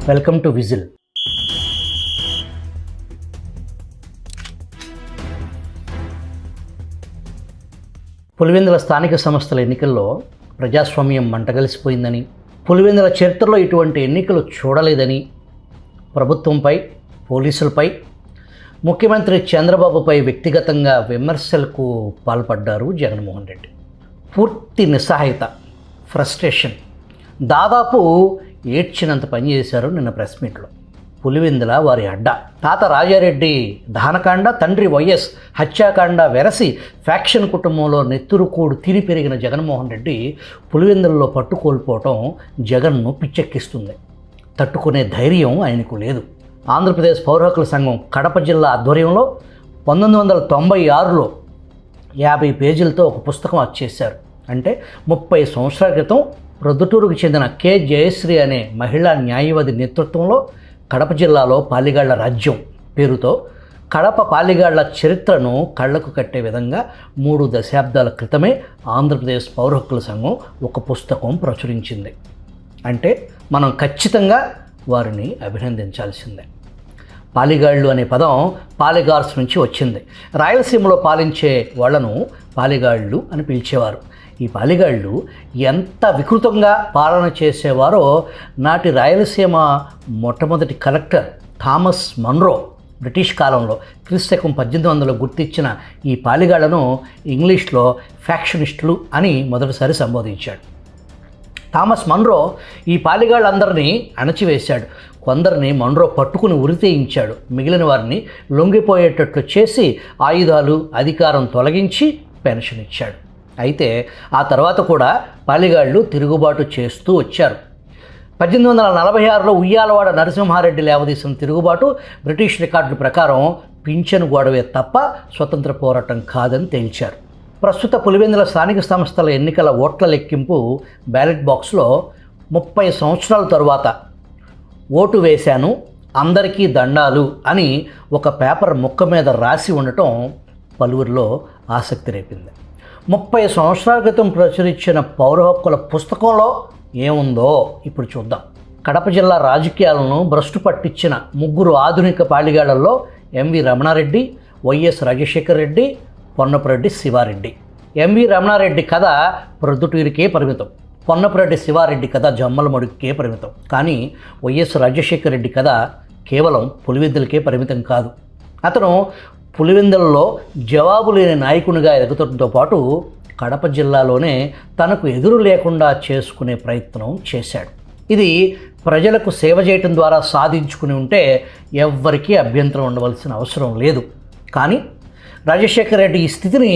Welcome to whistle. Pulivendula స్థానిక సంస్థల ఎన్నికల్లో ప్రజాస్వామ్యం మంటగలిసిపోయిందని, పులివెందుల చరిత్రలో ఇటువంటి ఎన్నికలు చూడలేదని ప్రభుత్వంపై, పోలీసులపై, ముఖ్యమంత్రి చంద్రబాబుపై వ్యక్తిగతంగా విమర్శలకు పాల్పడ్డారు జగన్మోహన్ రెడ్డి. పూర్తి నిస్సహాయత, ఫ్రస్ట్రేషన్, దాదాపు ఏడ్చినంత పనిచేశారు నిన్న ప్రెస్ మీట్లో. పులివెందుల వారి అడ్డా, తాత రాజారెడ్డి దహనకాండ, తండ్రి వైఎస్ హత్యాకాండ వెరసి ఫ్యాక్షన్ కుటుంబంలో నెత్తురుకూడు తిని పెరిగిన జగన్మోహన్ రెడ్డి పులివెందులలో పట్టుకోల్పోవటం జగన్ను పిచ్చెక్కిస్తుంది. తట్టుకునే ధైర్యం ఆయనకు లేదు. ఆంధ్రప్రదేశ్ పౌర హక్కుల సంఘం కడప జిల్లా ఆధ్వర్యంలో 1996లో 50 పేజీలతో ఒక పుస్తకం వచ్చేశారు. అంటే 30 సంవత్సరాల క్రితం ప్రొద్దుటూరుకు చెందిన కె జయశ్రీ అనే మహిళా న్యాయవాది నేతృత్వంలో కడప జిల్లాలో పాలిగాళ్ల రాజ్యం పేరుతో కడప పాలిగాళ్ల చరిత్రను కళ్లకు కట్టే విధంగా 3 దశాబ్దాల క్రితమే ఆంధ్రప్రదేశ్ పౌర హక్కుల సంఘం ఒక పుస్తకం ప్రచురించింది. అంటే మనం ఖచ్చితంగా వారిని అభినందించాల్సిందే. పాలిగాళ్ళు అనే పదం పాలిగార్స్ నుంచి వచ్చింది. రాయలసీమలో పాలించే వాళ్లను పాలిగాళ్ళు అని పిలిచేవారు. ఈ పాలిగాళ్ళు ఎంత వికృతంగా పాలన చేసేవారో నాటి రాయలసీమ మొట్టమొదటి కలెక్టర్ థామస్ మన్రో బ్రిటిష్ కాలంలో క్రీస్తకం 1800 గుర్తించిన ఈ పాలిగాళ్లను ఇంగ్లీష్లో ఫ్యాక్షనిస్టులు అని మొదటిసారి సంబోధించాడు. థామస్ మన్రో ఈ పాలిగాళ్ళందరినీ అణచివేశాడు. కొందరిని మన్రో పట్టుకుని ఉరితేయించాడు. మిగిలిన వారిని లొంగిపోయేటట్లు చేసి ఆయుధాలు, అధికారం తొలగించి పెన్షన్ ఇచ్చాడు. అయితే ఆ తర్వాత కూడా పాలిగాళ్ళు తిరుగుబాటు చేస్తూ వచ్చారు. 1846లో ఉయ్యాలవాడ నరసింహారెడ్డి లేవదీసిన తిరుగుబాటు బ్రిటిష్ రికార్డుల ప్రకారం పింఛను గొడవే తప్ప స్వతంత్ర పోరాటం కాదని తేల్చారు. ప్రస్తుత పులివెందుల స్థానిక సంస్థల ఎన్నికల ఓట్ల లెక్కింపు బ్యాలెట్ బాక్స్లో 30 సంవత్సరాల తరువాత ఓటు వేశాను, అందరికీ దండాలు అని ఒక పేపర్ ముక్క మీద రాసి ఉండటం పలువురిలో ఆసక్తి రేపింది. 30 సంవత్సరాల క్రితం ప్రచురించిన పౌర హక్కుల పుస్తకంలో ఏముందో ఇప్పుడు చూద్దాం. కడప జిల్లా రాజకీయాలను భ్రష్టు పట్టించిన 3 ఆధునిక పాలిగాళ్లలో M V Ramana Reddy, Y S Rajasekhar Reddy, Ponnapureddy Siva Reddy. M V Ramana Reddy కథ ప్రొద్దుటూరికే పరిమితం, పొన్నపురెడ్డి శివారెడ్డి కథ జమ్మలమడుగుకే పరిమితం. కానీ వైఎస్ రాజశేఖర్ రెడ్డి కథ కేవలం పులివెందులకే పరిమితం కాదు. అతను పులివెందులలో జవాబు లేని నాయకునిగా ఎదుగుతుండటంతో పాటు కడప జిల్లాలోనే తనకు ఎదురు లేకుండా చేసుకునే ప్రయత్నం చేశాడు. ఇది ప్రజలకు సేవ చేయటం ద్వారా సాధించుకుని ఉంటే ఎవ్వరికీ అభ్యంతరం ఉండవలసిన అవసరం లేదు. కానీ రాజశేఖర్ రెడ్డి ఈ స్థితిని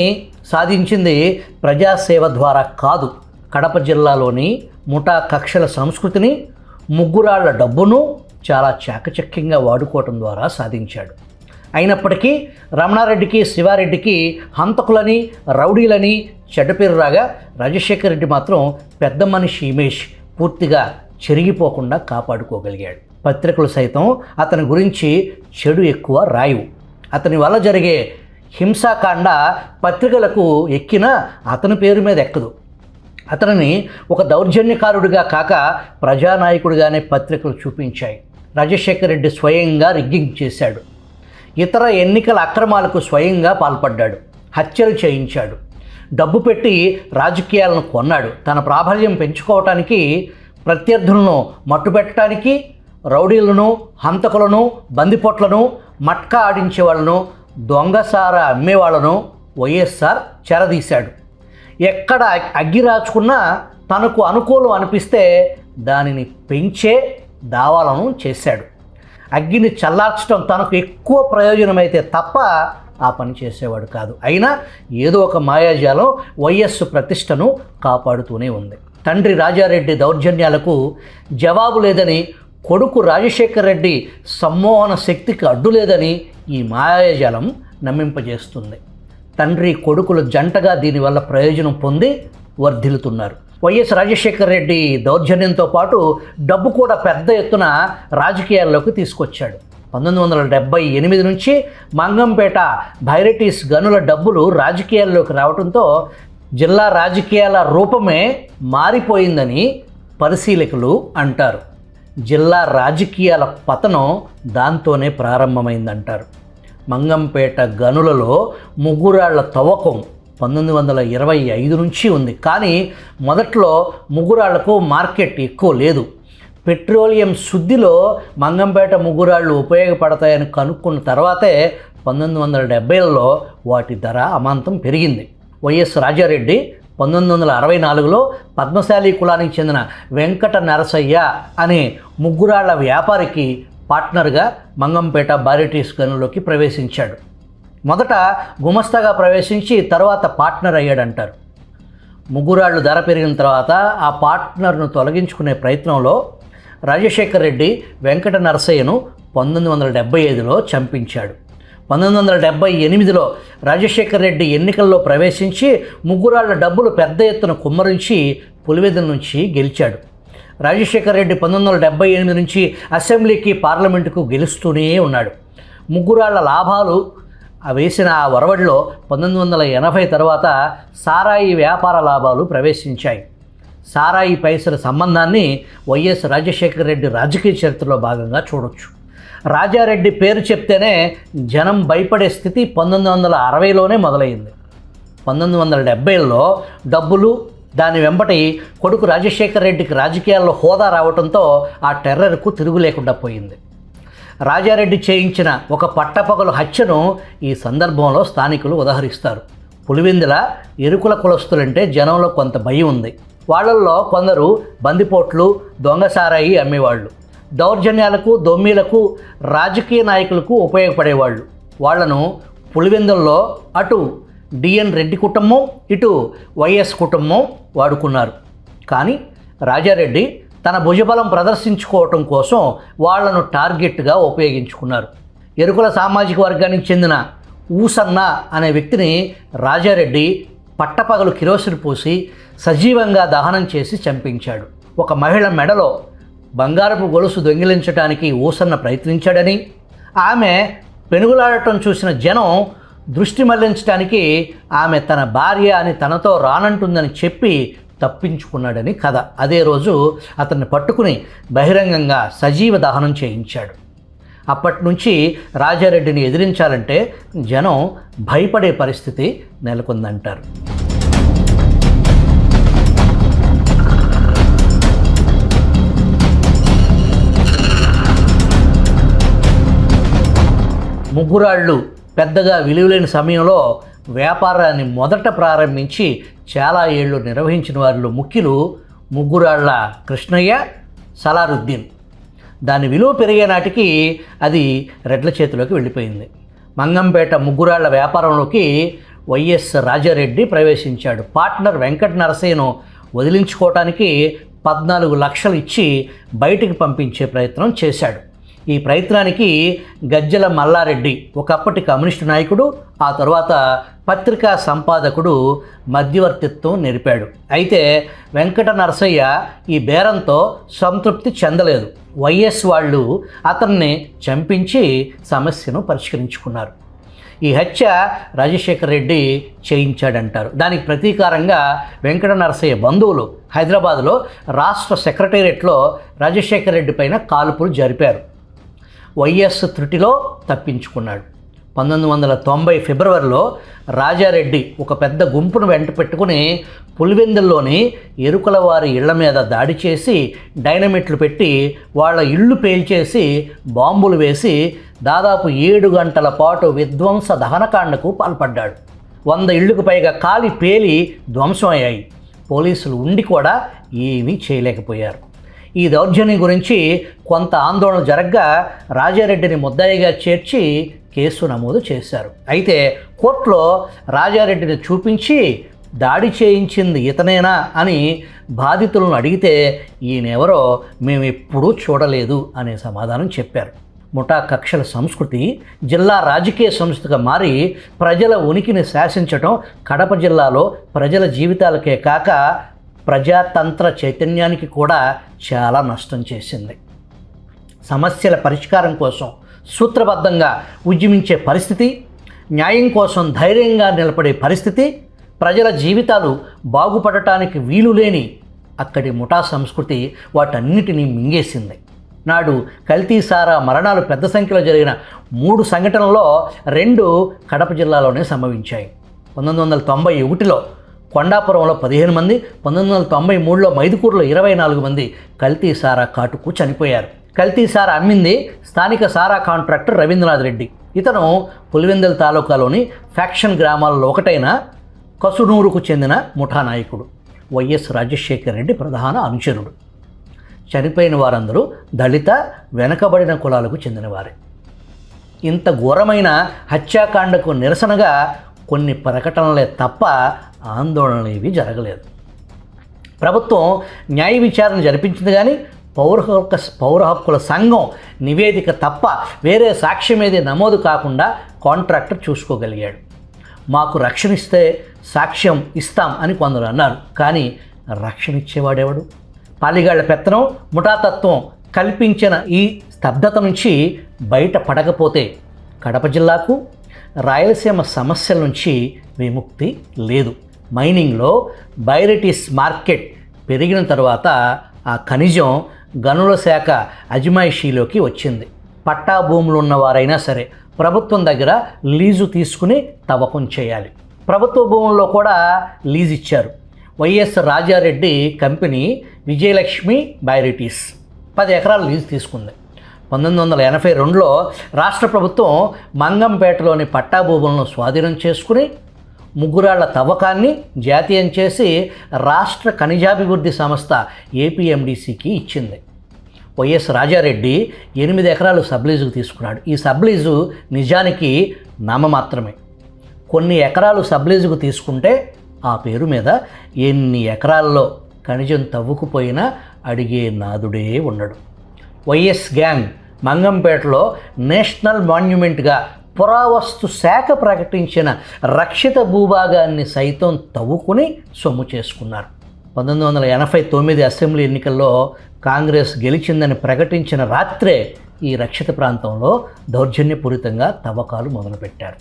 సాధించింది ప్రజాసేవ ద్వారా కాదు, కడప జిల్లాలోని ముఠా కక్షల సంస్కృతిని, ముగ్గురాళ్ల డబ్బును చాలా చాకచక్యంగా వాడుకోవటం ద్వారా సాధించాడు. అయినప్పటికీ రమణారెడ్డికి, శివారెడ్డికి హంతకులని, రౌడీలని చెడ్డ పేరు రాగా రాజశేఖర్ రెడ్డి మాత్రం పెద్ద మనిషి ఇమేజ్ పూర్తిగా చెరిగిపోకుండా కాపాడుకోగలిగాడు. పత్రికలు సైతం అతని గురించి చెడు ఎక్కువ రాయవు. అతని వల్ల జరిగే హింసాకాండ పత్రికలకు ఎక్కినా అతని పేరు మీద ఎక్కదు. అతనిని ఒక దౌర్జన్యకారుడిగా కాక ప్రజానాయకుడిగానే పత్రికలు చూపించాయి. రాజశేఖర్ రెడ్డి స్వయంగా రిగ్గింగ్ చేశాడు. ఇతర ఎన్నికల అక్రమాలకు స్వయంగా పాల్పడ్డాడు. హత్యలు చేయించాడు. డబ్బు పెట్టి రాజకీయాలను కొన్నాడు. తన ప్రాబల్యం పెంచుకోవటానికి, ప్రత్యర్థులను మట్టుపెట్టడానికి రౌడీలను, హంతకులను, బందిపోట్లను, మట్కా ఆడించే వాళ్ళను, దొంగసార అమ్మేవాళ్లను వైఎస్ఆర్ చెరదీశాడు. ఎక్కడ అగ్గి రాచుకున్నా తనకు అనుకూలం అనిపిస్తే దానిని పెంచే దావాలను చేశాడు. అగ్గిని చల్లార్చడం తనకు ఎక్కువ ప్రయోజనమైతే తప్ప ఆ పని చేసేవాడు కాదు. అయినా ఏదో ఒక మాయాజాలం వైఎస్ ప్రతిష్టను కాపాడుతూనే ఉంది. తండ్రి రాజారెడ్డి దౌర్జన్యాలకు జవాబు లేదని, కొడుకు రాజశేఖర్ రెడ్డి సమ్మోహన శక్తికి అడ్డు లేదని ఈ మాయాజాలం నమ్మింపజేస్తుంది. తండ్రి కొడుకుల జంటగా దీనివల్ల ప్రయోజనం పొంది వర్ధిల్లుతున్నారు. వైఎస్ రాజశేఖర్ రెడ్డి దౌర్జన్యంతో పాటు డబ్బు కూడా పెద్ద ఎత్తున రాజకీయాల్లోకి తీసుకొచ్చాడు. 1978 నుంచి మంగంపేట భైరటీస్ గనుల డబ్బులు రాజకీయాల్లోకి రావడంతో జిల్లా రాజకీయాల రూపమే మారిపోయిందని పరిశీలకులు అంటారు. జిల్లా రాజకీయాల పతనం దాంతోనే ప్రారంభమైందంటారు. మంగంపేట గనులలో ముగ్గురాళ్ల తవ్వకం 1925 నుంచి ఉంది. కానీ మొదట్లో ముగ్గురాళ్లకు మార్కెట్ ఎక్కువ లేదు. పెట్రోలియం శుద్ధిలో మంగంపేట ముగ్గురాళ్ళు ఉపయోగపడతాయని కనుక్కున్న తర్వాతే 1970లలో వాటి ధర అమాంతం పెరిగింది. వైఎస్ రాజారెడ్డి 1964లో పద్మశాలి కులానికి చెందిన వెంకట నరసయ్య అనే ముగ్గురాళ్ల వ్యాపారికి పార్ట్నర్గా మంగంపేట బారిటీస్ గనుల్లోకి ప్రవేశించాడు. మొదట గుమస్తాగా ప్రవేశించి తర్వాత పార్ట్నర్ అయ్యాడంటారు. ముగ్గురాళ్ళు ధర పెరిగిన తర్వాత ఆ పార్ట్నర్ను తొలగించుకునే ప్రయత్నంలో రాజశేఖర్ రెడ్డి వెంకట నరసయ్యను 1975లో చంపించాడు. 1978లో రాజశేఖర్ రెడ్డి ఎన్నికల్లో ప్రవేశించి ముగ్గురాళ్ల డబ్బులు పెద్ద ఎత్తున కుమ్మరించి పులివెందుల నుంచి గెలిచాడు. రాజశేఖర్ రెడ్డి 1978 నుంచి అసెంబ్లీకి పార్లమెంటుకు గెలుస్తూనే ఉన్నాడు. ముగ్గురాళ్ల లాభాలు వేసిన ఆ ఒరవడిలో 1980 తర్వాత సారాయి వ్యాపార లాభాలు ప్రవేశించాయి. సారాయి పైసల సంబంధాన్ని వైఎస్ రాజశేఖర రెడ్డి రాజకీయ చరిత్రలో భాగంగా చూడొచ్చు. రాజారెడ్డి పేరు చెప్తేనే జనం భయపడే స్థితి 1960లోనే మొదలైంది. 1970లో డబ్బులు దాని వెంబటి కొడుకు రాజశేఖర రెడ్డికి రాజకీయాల్లో హోదా రావడంతో ఆ టెర్రర్కు తిరుగు లేకుండా పోయింది. రాజారెడ్డి చేయించిన ఒక పట్టపగలు హత్యను ఈ సందర్భంలో స్థానికులు ఉదహరిస్తారు. పులివెందుల ఎరుకుల కులస్తులంటే జనంలో కొంత భయం ఉంది. వాళ్ళల్లో కొందరు బందిపోట్లు, దొంగసారాయి అమ్మేవాళ్ళు, దౌర్జన్యాలకు, దొమ్మీలకు, రాజకీయ నాయకులకు ఉపయోగపడేవాళ్ళు. వాళ్లను పులివెందుల్లో అటు డిఎన్ రెడ్డి కుటుంబం, ఇటు వైఎస్ కుటుంబం వాడుకున్నారు. కానీ రాజారెడ్డి తన భుజబలం ప్రదర్శించుకోవటం కోసం వాళ్లను టార్గెట్గా ఉపయోగించుకున్నారు. ఎరుకుల సామాజిక వర్గానికి చెందిన ఊసన్న అనే వ్యక్తిని రాజారెడ్డి పట్టపగలు కిరోసిన్ పోసి సజీవంగా దహనం చేసి చంపించాడు. ఒక మహిళ మెడలో బంగారపు గొలుసు దొంగిలించడానికి ఊసన్న ప్రయత్నించాడని, ఆమె పెనుగులాడటం చూసిన జనం దృష్టి మళ్లించడానికి ఆమె తన భార్య అని తనతో రానంటుందని చెప్పి తప్పించుకున్నాడని కథ. అదే రోజు అతన్ని పట్టుకుని బహిరంగంగా సజీవ దహనం చేయించాడు. అప్పటి నుంచి రాజారెడ్డిని ఎదిరించాలంటే జనం భయపడే పరిస్థితి నెలకొందంటారు. ముగ్గురాళ్ళు పెద్దగా విలువలేని సమయంలో వ్యాపారాన్ని మొదట ప్రారంభించి చాలా ఏళ్ళు నిర్వహించిన వారిలో ముఖ్యులు ముగ్గురాళ్ల కృష్ణయ్య, సలారుద్దీన్. దాని విలువ పెరిగే నాటికి అది రెడ్ల చేతిలోకి వెళ్ళిపోయింది. మంగంపేట ముగ్గురాళ్ల వ్యాపారంలోకి వైఎస్ రాజారెడ్డి ప్రవేశించాడు. పార్ట్నర్ వెంకట నరసయ్యను వదిలించుకోవటానికి 14 లక్షలు ఇచ్చి బయటికి పంపించే ప్రయత్నం చేశాడు. ఈ ప్రయత్నానికి గజ్జల మల్లారెడ్డి, ఒకప్పటి కమ్యూనిస్టు నాయకుడు, ఆ తర్వాత పత్రికా సంపాదకుడు మధ్యవర్తిత్వం నెరిపాడు. అయితే వెంకట నరసయ్య ఈ బేరంతో సంతృప్తి చెందలేదు. వైఎస్ వాళ్ళు అతన్ని చంపించి సమస్యను పరిష్కరించుకున్నారు. ఈ హత్య రాజశేఖర రెడ్డి చేయించాడంటారు. దానికి ప్రతీకారంగా వెంకట నరసయ్య బంధువులు హైదరాబాద్లో రాష్ట్ర సెక్రటేరియట్లో రాజశేఖర రెడ్డి పైన కాల్పులు జరిపారు. వైఎస్ త్రుటిలో తప్పించుకున్నాడు. 1990 ఫిబ్రవరిలో రాజారెడ్డి ఒక పెద్ద గుంపును వెంట పెట్టుకుని పులివెందుల్లోని ఎరుకల వారి ఇళ్ల మీద దాడి చేసి డైనమిట్లు పెట్టి వాళ్ళ ఇళ్ళు పేల్చేసి బాంబులు వేసి దాదాపు 7 గంటల పాటు విధ్వంస దహనకాండకు పాల్పడ్డాడు. 100 ఇళ్లకు పైగా కాలి పేలి ధ్వంసం అయ్యాయి. పోలీసులు ఉండి కూడా ఏమీ చేయలేకపోయారు. ఈ దౌర్జన్యం గురించి కొంత ఆందోళన జరగ్గా రాజారెడ్డిని ముద్దాయిగా చేర్చి కేసు నమోదు చేశారు. అయితే కోర్టులో రాజారెడ్డిని చూపించి దాడి చేయించింది ఇతనేనా అని బాధితులను అడిగితే ఈయనెవరో మేమెప్పుడూ చూడలేదు అనే సమాధానం చెప్పారు. ముఠా కక్షల సంస్కృతి జిల్లా రాజకీయ సంస్థగా మారి ప్రజల ఉనికిని శాసించటం కడప జిల్లాలో ప్రజల జీవితాలకే కాక ప్రజాతంత్ర చైతన్యానికి కూడా చాలా నష్టం చేసింది. సమస్యల పరిష్కారం కోసం సూత్రబద్ధంగా ఉద్యమించే పరిస్థితి, న్యాయం కోసం ధైర్యంగా నిలబడే పరిస్థితి, ప్రజల జీవితాలు బాగుపడటానికి వీలు లేని అక్కడి ముఠా సంస్కృతి వాటన్నిటినీ మింగేసింది. నాడు కల్తీ సారా మరణాలు పెద్ద సంఖ్యలో జరిగిన 3 సంఘటనల్లో 2 కడప జిల్లాలోనే సంభవించాయి. 1991లో కొండాపురంలో 15 మంది, 1993లో మైదుకూరులో 24 మంది కల్తీ సారా కాటుకు చనిపోయారు. కల్తీ సారా అమ్మింది స్థానిక సారా కాంట్రాక్టర్ రవీంద్రనాథ్ రెడ్డి. ఇతను పులివెందుల తాలూకాలోని ఫ్యాక్షన్ గ్రామాలలో ఒకటైన కసునూరుకు చెందిన ముఠా నాయకుడు. వైఎస్ రాజశేఖర రెడ్డి ప్రధాన అనుచరుడు. చనిపోయిన వారందరూ దళిత వెనకబడిన కులాలకు చెందినవారే. ఇంత ఘోరమైన హత్యాకాండకు నిరసనగా కొన్ని ప్రకటనలే తప్ప ఆందోళనలు ఏవి జరగలేదు. ప్రభుత్వం న్యాయ విచారణ జరిపించింది, కానీ పౌర హక్కుల సంఘం నివేదిక తప్ప వేరే సాక్ష్యం ఏది నమోదు కాకుండా కాంట్రాక్టర్ చూసుకోగలిగాడు. మాకు రక్షణ ఇస్తే సాక్ష్యం ఇస్తాం అని కొందరు అన్నారు, కానీ రక్షణ ఇచ్చేవాడెవడు? పాలిగాళ్ల పెత్తనం, ముఠాతత్వం కల్పించిన ఈ స్తబ్దత నుంచి బయటపడకపోతే కడప జిల్లాకు రాయలసీమ సమస్యల నుంచి విముక్తి లేదు. మైనింగ్లో బైరిటీస్ మార్కెట్ పెరిగిన తర్వాత ఆ ఖనిజం గనుల శాఖ అజమాయిషీలోకి వచ్చింది. పట్టా భూములు ఉన్నవారైనా సరే ప్రభుత్వం దగ్గర లీజు తీసుకుని తవ్వకం చేయాలి. ప్రభుత్వ భూముల్లో కూడా లీజు ఇచ్చారు. వైఎస్ రాజారెడ్డి కంపెనీ విజయలక్ష్మి బైరిటీస్ 10 ఎకరాల లీజు తీసుకుంది. 1982లో రాష్ట్ర ప్రభుత్వం మంగంపేటలోని పట్టా భూములను స్వాధీనం చేసుకుని ముగ్గురాళ్ల తవ్వకాన్ని జాతీయం చేసి రాష్ట్ర ఖనిజాభివృద్ధి సంస్థ ఏపీఎండిసికి ఇచ్చింది. వైఎస్ రాజారెడ్డి 8 ఎకరాలు సబ్లీజుకు తీసుకున్నాడు. ఈ సబ్లీజు నిజానికి నామమాత్రమే. కొన్ని ఎకరాలు సబ్లీజుకు తీసుకుంటే ఆ పేరు మీద ఎన్ని ఎకరాల్లో ఖనిజం తవ్వుకుపోయినా అడిగే నాదుడే ఉండడు. వైఎస్ గ్యాంగ్ మంగంపేటలో నేషనల్ మాన్యుమెంట్గా పురావస్తు శాఖ ప్రకటించిన రక్షిత భూభాగాన్ని సైతం తవ్వుకుని సొమ్ము చేసుకున్నారు. 1989 అసెంబ్లీ ఎన్నికల్లో కాంగ్రెస్ గెలిచిందని ప్రకటించిన రాత్రే ఈ రక్షిత ప్రాంతంలో దౌర్జన్యపూరితంగా తవ్వకాలు మొదలుపెట్టారు.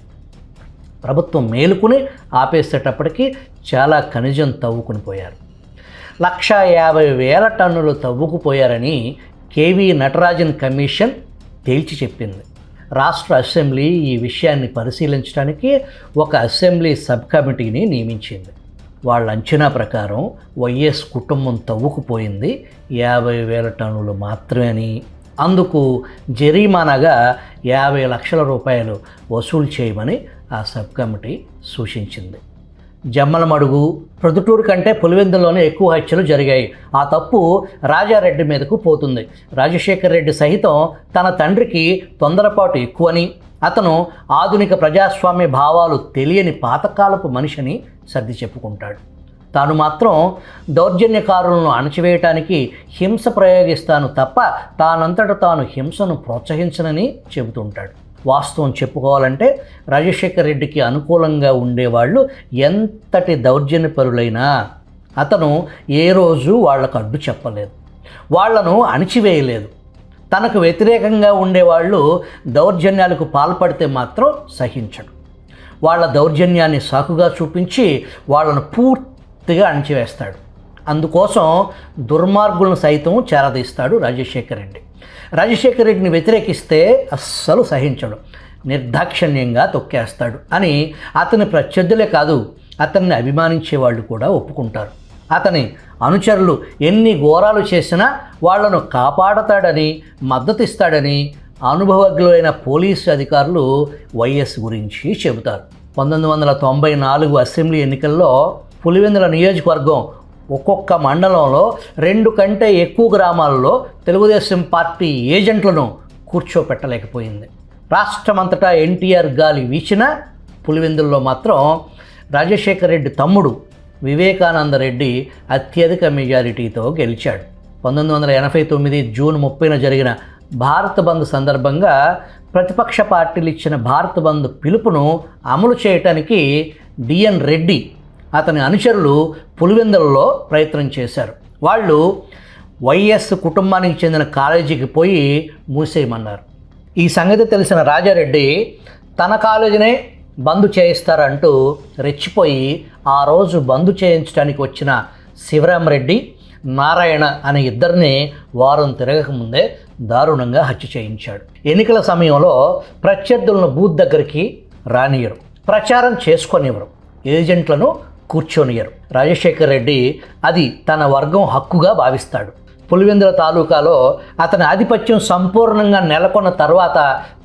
ప్రభుత్వం మేలుకుని ఆపేసేటప్పటికీ చాలా ఖనిజం తవ్వుకుని పోయారు. 150,000 టన్నులు తవ్వుకుపోయారని కేవీ నటరాజన్ కమిషన్ తేల్చి చెప్పింది. రాష్ట్ర అసెంబ్లీ ఈ విషయాన్ని పరిశీలించడానికి ఒక అసెంబ్లీ సబ్ కమిటీని నియమించింది. వాళ్ళ అంచనా ప్రకారం వైఎస్ కుటుంబం తవ్వుకుపోయింది 50,000 టన్నులు మాత్రమే అని, అందుకు జరిమానాగా 50 లక్షల రూపాయలు వసూలు చేయమని ఆ సబ్ కమిటీ సూచించింది. జమ్మలమడుగు, ప్రొద్దుటూరు కంటే పులివెందుల్లోనే ఎక్కువ హత్యలు జరిగాయి. ఆ తప్పు రాజారెడ్డి మీదకు పోతుంది. రాజశేఖర రెడ్డి సహితం తన తండ్రికి తొందరపాటు ఎక్కువని, అతను ఆధునిక ప్రజాస్వామ్య భావాలు తెలియని పాతకాలపు మనిషిని సర్ది చెప్పుకుంటాడు. తాను మాత్రం దౌర్జన్యకారులను అణచివేయటానికి హింస ప్రయోగిస్తాను తప్ప తానంతట తాను హింసను ప్రోత్సహించనని చెబుతుంటాడు. వాస్తవం చెప్పుకోవాలంటే రాజశేఖర రెడ్డికి అనుకూలంగా ఉండేవాళ్ళు ఎంతటి దౌర్జన్యపరులైనా అతను ఏ రోజు వాళ్లకు అడ్డు చెప్పలేదు, వాళ్లను అణిచివేయలేదు. తనకు వ్యతిరేకంగా ఉండేవాళ్ళు దౌర్జన్యాలకు పాల్పడితే మాత్రం సహించడు. వాళ్ళ దౌర్జన్యాన్ని సాకుగా చూపించి వాళ్ళను పూర్తిగా అణిచివేస్తాడు. అందుకోసం దుర్మార్గులను సైతం చేరదీస్తాడు రాజశేఖర రెడ్డి. రాజశేఖర రెడ్డిని వ్యతిరేకిస్తే అస్సలు సహించడు, నిర్దాక్షిణ్యంగా తొక్కేస్తాడు అని అతని ప్రత్యర్థులే కాదు, అతన్ని అభిమానించే వాళ్ళు కూడా ఒప్పుకుంటారు. అతని అనుచరులు ఎన్ని ఘోరాలు చేసినా వాళ్లను కాపాడతాడని, మద్దతిస్తాడని అనుభవజ్ఞులైన పోలీసు అధికారులు వైఎస్ గురించి చెబుతారు. 1994 అసెంబ్లీ ఎన్నికల్లో పులివెందుల నియోజకవర్గం ఒక్కొక్క మండలంలో 2 కంటే ఎక్కువ గ్రామాల్లో తెలుగుదేశం పార్టీ ఏజెంట్లను కూర్చోపెట్టలేకపోయింది. రాష్ట్రమంతటా ఎన్టీఆర్ గాలి వీచినా పులివెందుల్లో మాత్రం రాజశేఖర రెడ్డి తమ్ముడు వివేకానంద రెడ్డి అత్యధిక మెజారిటీతో గెలిచాడు. 1989 జూన్ 30న జరిగిన భారత్ బంద్ సందర్భంగా ప్రతిపక్ష పార్టీలు ఇచ్చిన భారత్ బంద్ పిలుపును అమలు చేయటానికి డిఎన్ రెడ్డి అతని అనుచరులు పులివెందులలో ప్రయత్నం చేశారు. వాళ్ళు వైఎస్ కుటుంబానికి చెందిన కాలేజీకి పోయి మూసేయమన్నారు. ఈ సంగతి తెలిసిన రాజారెడ్డి తన కాలేజీనే బంద్ చేయిస్తారంటూ రెచ్చిపోయి ఆ రోజు బంద్ చేయించడానికి వచ్చిన శివరామరెడ్డి, నారాయణ అనే ఇద్దరిని వారం తిరగకముందే దారుణంగా హత్య చేయించాడు. ఎన్నికల సమయంలో ప్రత్యర్థులను బూత్ దగ్గరికి రానియరు, ప్రచారం చేసుకొనివ్వరు, ఏజెంట్లను కూర్చొనియరు. రాజశేఖర్ రెడ్డి అది తన వర్గం హక్కుగా భావిస్తాడు. పులివెందుల తాలూకాలో అతని ఆధిపత్యం సంపూర్ణంగా నెలకొన్న తర్వాత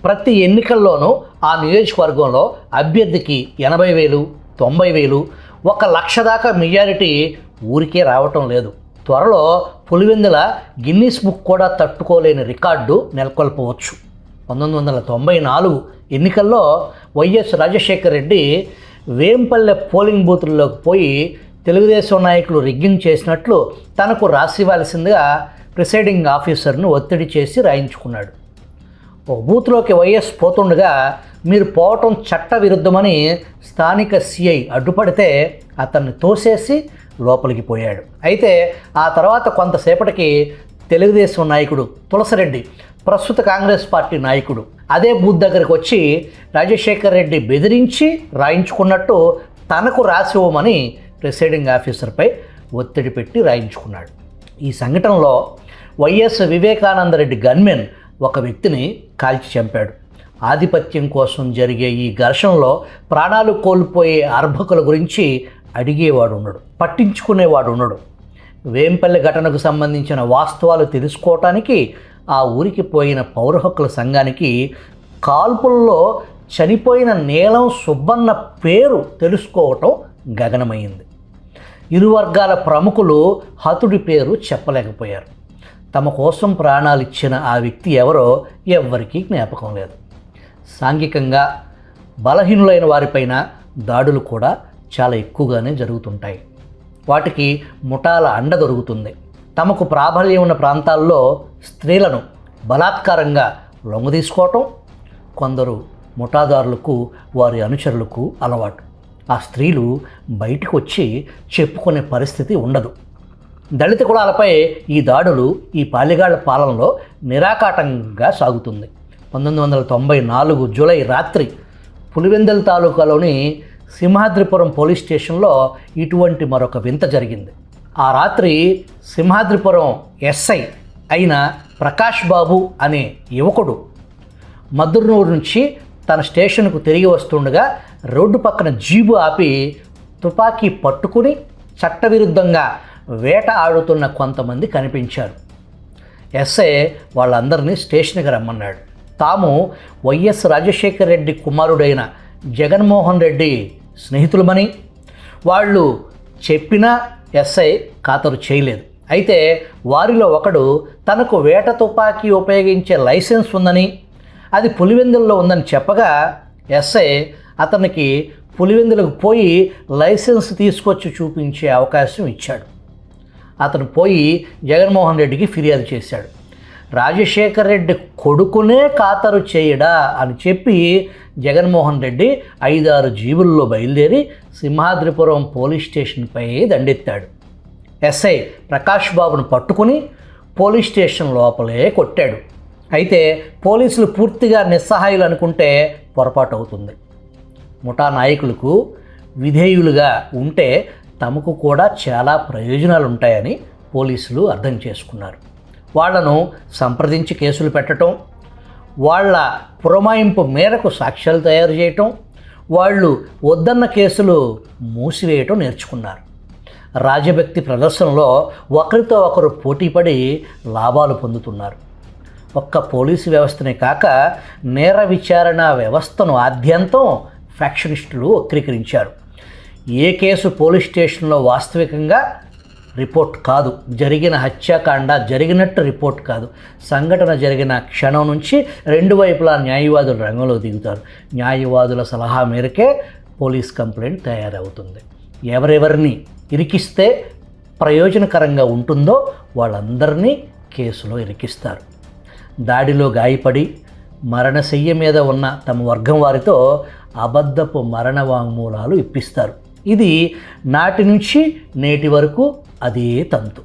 ప్రతి ఎన్నికల్లోనూ ఆ నియోజకవర్గంలో అభ్యర్థికి 80,000, 90,000, 1,00,000 దాకా మెజారిటీ ఊరికే రావటం లేదు. త్వరలో పులివెందుల గిన్నీస్ బుక్ కూడా తట్టుకోలేని రికార్డు నెలకొల్పవచ్చు. 1994 ఎన్నికల్లో వైఎస్ రాజశేఖర్ రెడ్డి వేంపల్లె పోలింగ్ బూతుల్లోకి పోయి తెలుగుదేశం నాయకులు రిగ్గింగ్ చేసినట్లు తనకు రాసివ్వాల్సిందిగా ప్రిసైడింగ్ ఆఫీసర్ను ఒత్తిడి చేసి రాయించుకున్నాడు. ఒక బూత్లోకి వైఎస్ పోతుండగా మీరు పోవటం చట్ట విరుద్ధమని స్థానిక సిఐ అడ్డుపడితే అతన్ని తోసేసి లోపలికి పోయాడు. అయితే ఆ తర్వాత కొంతసేపటికి తెలుగుదేశం నాయకుడు తులసిరెడ్డి, ప్రస్తుత కాంగ్రెస్ పార్టీ నాయకుడు, అదే బూత్ దగ్గరికి వచ్చి రాజశేఖర్ రెడ్డి బెదిరించి రాయించుకున్నట్టు తనకు రాసివ్వమని ప్రిసైడింగ్ ఆఫీసర్పై ఒత్తిడి పెట్టి రాయించుకున్నాడు. ఈ సంఘటనలో వైఎస్ వివేకానందరెడ్డి గన్మెన్ ఒక వ్యక్తిని కాల్చి చంపాడు. ఆధిపత్యం కోసం జరిగే ఈ ఘర్షణలో ప్రాణాలు కోల్పోయే అర్భకుల గురించి అడిగేవాడు ఉండడు, పట్టించుకునేవాడు ఉండడు. వేంపల్లి ఘటనకు సంబంధించిన వాస్తవాలు తెలుసుకోవటానికి ఆ ఊరికి పోయిన పౌర హక్కుల సంఘానికి కాల్పుల్లో చనిపోయిన నీలం సుబ్బన్న పేరు తెలుసుకోవటం గగనమైంది. ఇరు వర్గాల ప్రముఖులు హతుడి పేరు చెప్పలేకపోయారు. తమ కోసం ప్రాణాలు ఇచ్చిన ఆ వ్యక్తి ఎవరో ఎవ్వరికీ జ్ఞాపకం లేదు. సాంఘికంగా బలహీనులైన వారిపైన దాడులు కూడా చాలా ఎక్కువగానే జరుగుతుంటాయి. వాటికి ముఠాల అండ దొరుకుతుంది. తమకు ప్రాబల్యం ఉన్న ప్రాంతాల్లో స్త్రీలను బలాత్కారంగా లొంగదీసుకోవటం కొందరు ముఠాదారులకు, వారి అనుచరులకు అలవాటు. ఆ స్త్రీలు బయటికి వచ్చి చెప్పుకునే పరిస్థితి ఉండదు. దళిత కులాలపై ఈ దాడులు ఈ పాలెగాళ్ల పాలనలో నిరాకాటంగా సాగుతుంది. 1994 జూలై రాత్రి పులివెందుల తాలూకాలోని సింహాద్రిపురం పోలీస్ స్టేషన్లో ఇటువంటి మరొక వింత జరిగింది. ఆ రాత్రి సింహాద్రిపురం ఎస్ఐ అయిన ప్రకాష్ బాబు అనే యువకుడు మద్దుర్నూరు నుంచి తన స్టేషన్కు తిరిగి వస్తుండగా రోడ్డు పక్కన జీబు ఆపి తుపాకీ పట్టుకుని చట్టవిరుద్ధంగా వేట ఆడుతున్న కొంతమంది కనిపించారు. ఎస్ఐ వాళ్ళందరినీ స్టేషన్కి రమ్మన్నాడు. తాము వైఎస్ రాజశేఖర్ రెడ్డి కుమారుడైన జగన్మోహన్ రెడ్డి స్నేహితులమని వాళ్ళు చెప్పినా ఎస్ఐ ఖాతరు చేయలేదు. అయితే వారిలో ఒకడు తనకు వేట తుపాకీ ఉపయోగించే లైసెన్స్ ఉందని, అది పులివెందుల్లో ఉందని చెప్పగా ఎస్ఐ అతనికి పులివెందులకు పోయి లైసెన్స్ తీసుకొచ్చి చూపించే అవకాశం ఇచ్చాడు. అతను పోయి జగన్మోహన్ రెడ్డికి ఫిర్యాదు చేశాడు. రాజశేఖర్ రెడ్డి కొడుకునే ఖాతరు చేయడా అని చెప్పి జగన్మోహన్ రెడ్డి 5-6 జీబుల్లో బయలుదేరి సింహాద్రిపురం పోలీస్ స్టేషన్పై దండెత్తాడు. ఎస్ఐ ప్రకాష్ బాబును పట్టుకుని పోలీస్ స్టేషన్ లోపలే కొట్టాడు. అయితే పోలీసులు పూర్తిగా నిస్సహాయులు అనుకుంటే పొరపాటు అవుతుంది. ముఠా నాయకులకు విధేయులుగా ఉంటే తమకు కూడా చాలా ప్రయోజనాలు ఉంటాయని పోలీసులు అర్థం చేసుకున్నారు. వాళ్లను సంప్రదించి కేసులు పెట్టడం, వాళ్ళ పురమాయింపు మేరకు సాక్ష్యాలు తయారు చేయటం, వాళ్ళు వద్దన్న కేసులు మూసివేయటం నేర్చుకున్నారు. రాజభక్తి ప్రదర్శనలో ఒకరితో ఒకరు పోటీపడి లాభాలు పొందుతున్నారు. ఒక్క పోలీసు వ్యవస్థనే కాక నేర విచారణ వ్యవస్థను ఆద్యంతం ఫ్యాక్షనిస్టులు వక్రీకరించారు. ఏ కేసు పోలీస్ స్టేషన్లో వాస్తవికంగా రిపోర్ట్ కాదు, జరిగిన హత్యాకాండ జరిగినట్టు రిపోర్ట్ కాదు, సంఘటన జరిగిన క్షణం నుంచి 2 వైపులా న్యాయవాదులు రంగంలో దిగుతారు. న్యాయవాదుల సలహా మేరకే పోలీస్ కంప్లైంట్ తయారవుతుంది. ఎవరెవరిని ఇరికిస్తే ప్రయోజనకరంగా ఉంటుందో వాళ్ళందరినీ కేసులో ఇరికిస్తారు. దాడిలో గాయపడి మరణశయ్య మీద ఉన్న తమ వర్గం వారితో అబద్ధపు మరణ వాంగ్మూలాలు ఇప్పిస్తారు. ఇది నాటి నుంచి నేటి వరకు అదే తంతు.